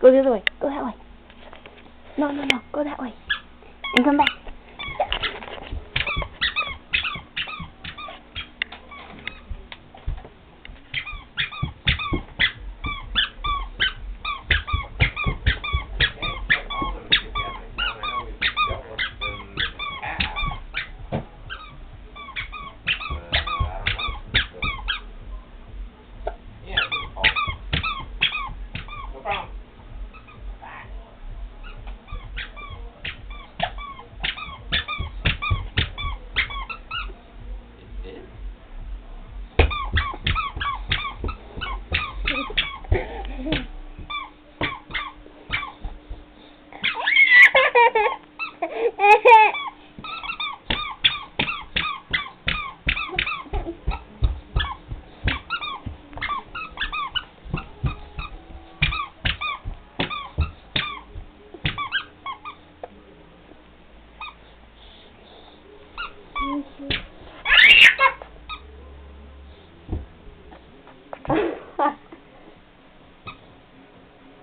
Go the other way. Go that way. No, no, no. Go that way. And come back.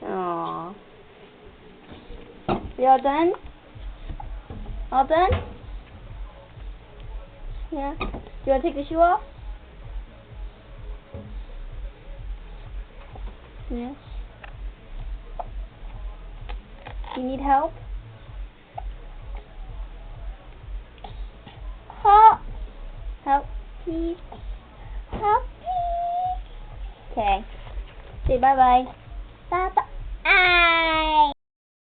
Aww. You all done? All done? Yeah. Do you want to take the shoe off? Yeah. You need help? Help! Help, please. Help, please. Okay. Say bye-bye. Bye-bye. Ah!